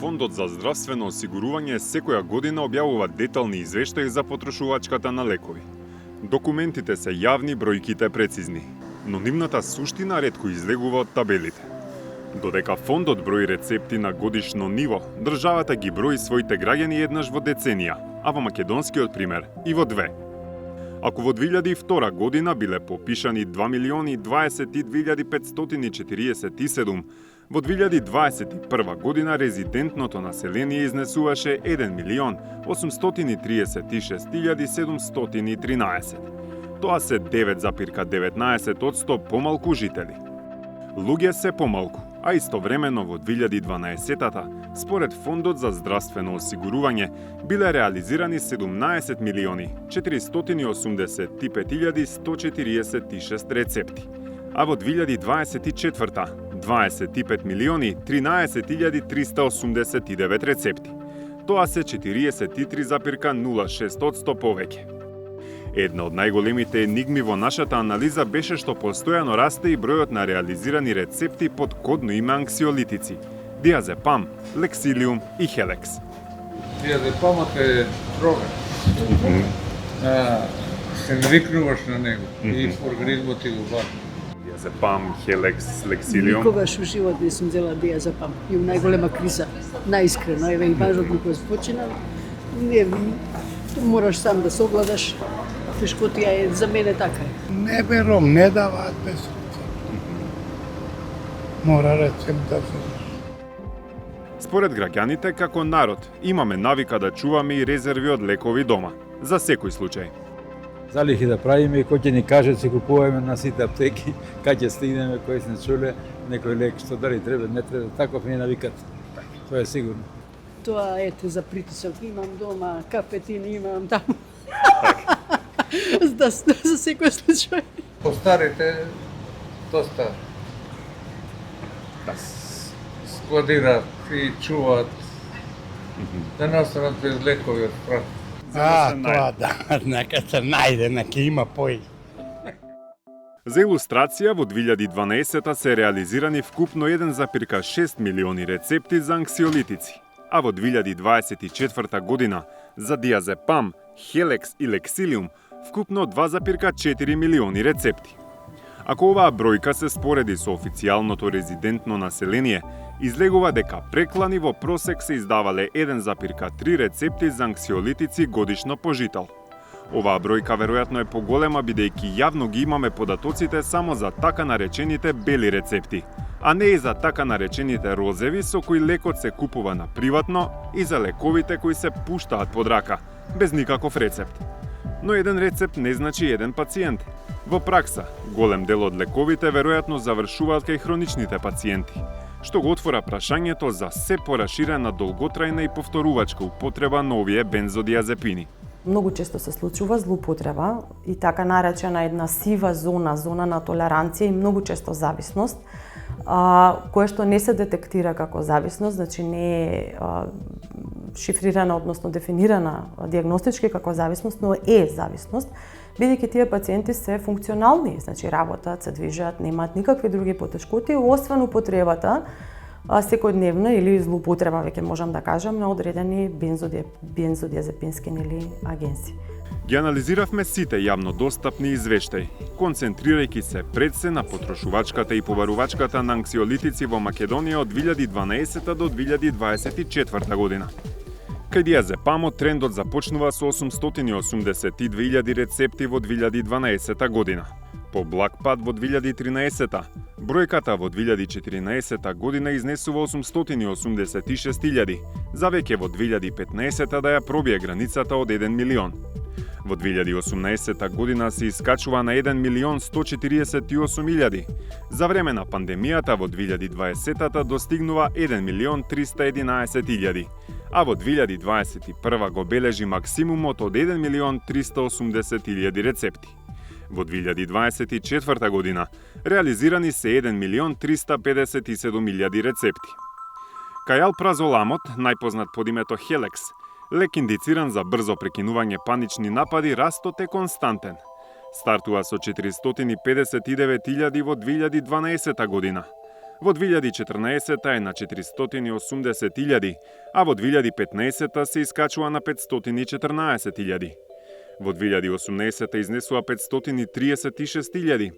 Фондот за здравствено осигурување секоја година објавува детални извештаи за потрошувачката на лекови. Документите се јавни, бројките прецизни, но нивната суштина ретко излегува од табелите. Додека фондот брои рецепти на годишно ниво, државата ги брои своите граѓани еднаш во деценија, а во македонскиот пример и во две. Ако во 2002 година биле попишани 2.022.547, во 2021 година резидентното население изнесуваше 1.836.713. Тоа се 9,19% помалку жители. Луѓе се помалку, а истовремено во 2012-та, според Фондот за здравствено осигурување, биле реализирани 17.485.146 рецепти, а во 2024-та 25.013.389 рецепти. Тоа се 43,06% повеќе. Една од најголемите енигми во нашата анализа беше што постојано расте и бројот на реализирани рецепти под кодно име анксиолитици – диазепам, лексилиум и хелекс. Диазепамот е дрога. Се навикнуваш на него и организмот ти го бара. Диазепам, хелекс, лексилиум. Никогаш во живот не сум взела диазепам. Имам најголема криза, најискрено. Еве и важот ми го спочина. Не, мораш сам да се огледаш. Тешкотија е за мене така е. Не верувам, не даваат без рецепт. Мора рецепт да се. Според граѓаните, како народ, имаме навика да чуваме и резерви од лекови дома, за секој случај. Залихи да правиме и кој ќе ни каже, се купуваме на сите аптеки, кај ќе стигнеме, кој се не чуле, некој лек, што дали треба, не треба, таков не навикат. Тоа е сигурно. Тоа ете за притисок имам дома, кафетин имам таму. За секој случај. Постарите доста складираат и чуваат да не останат без лекови од прах. Тоа да, нека се најде, нека има пои. За илустрација, во 2012 се реализирани вкупно 1,6 милиони рецепти за анксиолитици, а во 2024 година за диазепам, хелекс и лексилиум вкупно 2,4 милиони рецепти. Ако оваа бројка се спореди со официјалното резидентно население, излегува дека преклани во просек се издавале 1,3 рецепти за анксиолитици годишно по жител. Оваа бројка веројатно е поголема бидејќи јавно ги имаме податоците само за така наречените бели рецепти, а не и за така наречените розеви со кои лекот се купува на приватно и за лековите кои се пуштаат под рака, без никаков рецепт. Но еден рецепт не значи еден пациент. Во пракса, голем дел од лековите веројатно завршуваат кај хроничните пациенти, што го отвора прашањето за се пораширена долготрајна и повторувачка употреба на овие бензодиазепини. Многу често се случува злоупотреба и така наречена една сива зона, зона на толеранција и многу често зависност, кое што не се детектира како зависност, значи не е шифрирана, односно дефинирана дијагностички како зависност, но е зависност, бидејќи тие пациенти се функционални, значи работат, се движат, немаат никакви други потешкоти, освен употребата секојдневна или злоупотреба, веќе можам да кажам, на одредени бензодиазепински агенси. Ги анализиравме сите јавно достапни извештаи, концентрирајќи се пред се на потрошувачката и побарувачката на анксиолитици во Македонија од 2012 до 2024 година. Кај диазепамот трендот започнува со 882.000 рецепти во 2012 година. По благ пат во 2013, бројката во 2014 година изнесува 886.000, за веќе во 2015 да ја пробие границата од 1 милион. Во 2018 година се искачува на 1.148.000. За време на пандемијата во 2020 достигнува 1.311.000, а во 2021 го бележи максимумот од 1.380.000 рецепти. Во 2024 година реализирани се 1.357.000 рецепти. Кај алпразоламот, најпознат под името хелекс, лек индициран за брзо прекинување панични напади, растот е константен. Стартува со 459.000 во 2012 година. Во 2014 е на 480.000, а во 2015 се искачува на 514.000. Во 2018 изнесува 536.000.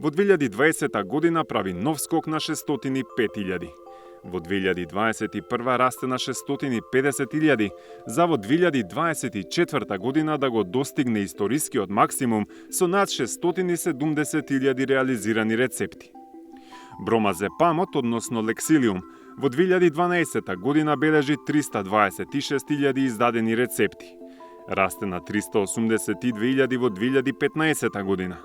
Во 2020 година прави нов скок на 605.000. Во 2021 расте на 650.000, за во 2024 година да го достигне историскиот максимум со над 670.000 реализирани рецепти. Бромазепамот, односно лексилиум, во 2012 година бележи 326.000 издадени рецепти. Расте на 382.000 во 2015 година.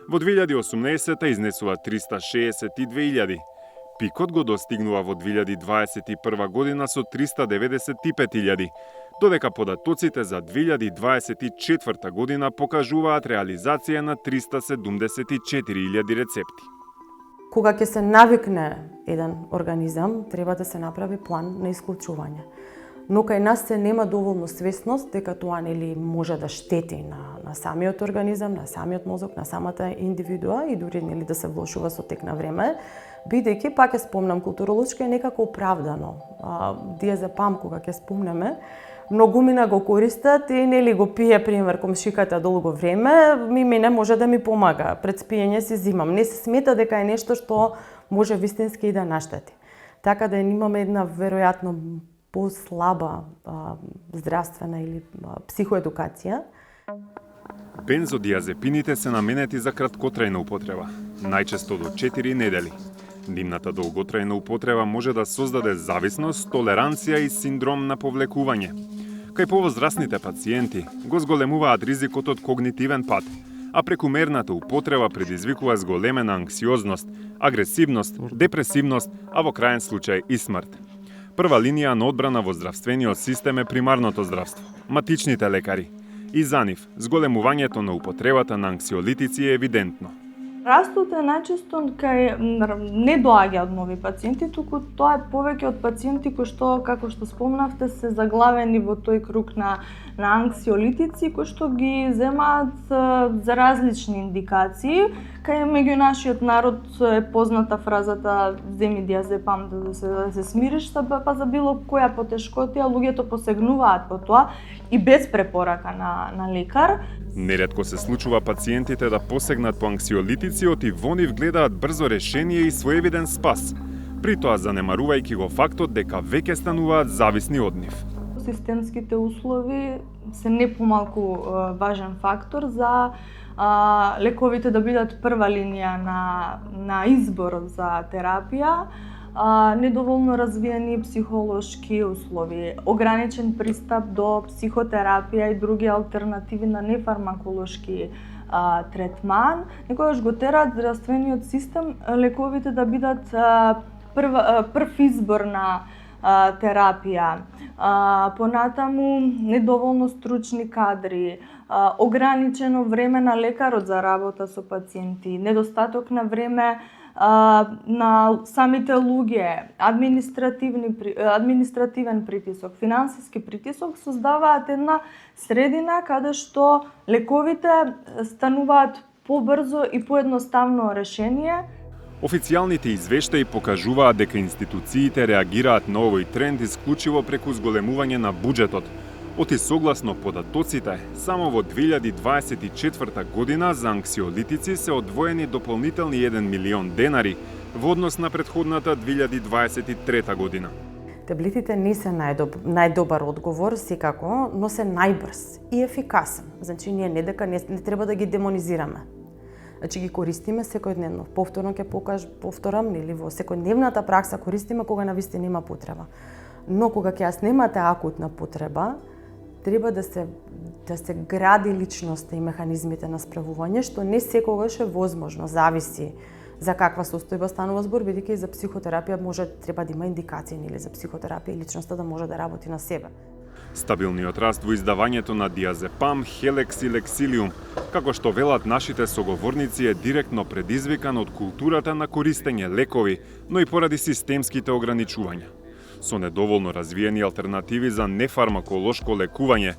Во 2018 изнесува 362.000. Пикот го достигнува во 2021 година со 395.000, додека податоците за 2024 година покажуваат реализација на 374.000 рецепти. Кога ќе се навикне еден организам, треба да се направи план на исклучување. Но кај нас се нема доволно свесност дека тоа нели може да штети на самиот организам, на самиот мозок, на самата индивидуа и дури нели да се влошува со тек на време, бидејќи пак ќе спомнам културолошки е некако оправдано. Диазепам кога ќе спомнеме, многумина го користат и нели го пие пример комшиката долго време, мене може да ми помага. Пред спиење си зимам. Не се смета дека е нешто што може вистински и да наштети. Така да имаме една веројатно послаба здравствена или психоедукација. Бензодиазепините се наменети за краткотрајна употреба, најчесто до 4 недели. Нивната долготрајна употреба може да создаде зависност, толеранција и синдром на повлекување. Кај повозрасните пациенти го зголемуваат ризикот од когнитивен пад, а прекумерната употреба предизвикува зголемена анксиозност, агресивност, депресивност, а во крајен случај и смрт. Прва линија на одбрана во здравствениот систем е примарното здравство, матичните лекари. И за нив, зголемувањето на употребата на анксиолитици е евидентно. Растот е најчесто кај не доаѓа од нови пациенти, туку тоа е повеќе од пациенти кои што, како што спомнавте, се заглавени во тој круг на анксиолитици, кои што ги земаат за различни индикации. Кај меѓу нашиот народ е позната фразата "земи диазепам да се смириш", па за било која потешкотија луѓето посегнуваат по тоа и без препорака на лекар. Неретко се случува пациентите да посегнат по анксиолитици и во нив гледаат брзо решение и своевиден спас, при тоа занемарувајќи го фактот дека веќе стануваат зависни од нив. Системските услови се не помалку важен фактор за лековите да бидат прва линија на избор за терапија, недоволно развиени психолошки услови, ограничен пристап до психотерапија и други алтернативи на нефармаколошки третман, некогаш го тераат здравствениот систем лековите да бидат прв избор на терапија. Понатаму недоволно стручни кадри, ограничено време на лекарот за работа со пациенти, недостаток на време на самите луѓе, административен притисок, финансиски притисок создаваат една средина каде што лековите стануваат побрзо и поедноставно решение. Официјалните извештаи покажуваат дека институциите реагираат на овој тренд исклучиво преку зголемување на буџетот. Оти согласно податоците, само во 2024 година за анксиолитици се одвоени дополнителни 1 милион денари во однос на претходната 2023 година. Таблетите не се најдобар одговор, секако, но се најбрз и ефикасен. Значи, ние не дека не треба да ги демонизираме. Значи, ги користиме секојдневно. Повторно ќе повторам, или во секојдневната пракса користиме кога навистина има потреба. Но кога ќе јас немате акутна потреба, треба да се гради личноста и механизмите на справување, што не секогаш е возможно, зависи за каква состојба станува збор, бидејќи за психотерапија треба да има индикации или за психотерапија и личноста да може да работи на себе. Стабилниот раст во издавањето на диазепам, хелекс и лексилиум, како што велат нашите соговорници, е директно предизвикан од културата на користење лекови, но и поради системските ограничувања. Со недоволно развиени алтернативи за нефармаколошко лекување,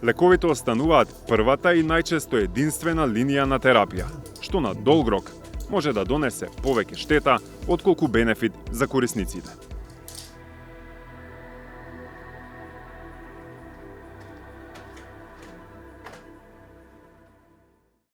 лековите остануваат првата и најчесто единствена линија на терапија, што на долг рок може да донесе повеќе штета отколку бенефит за корисниците.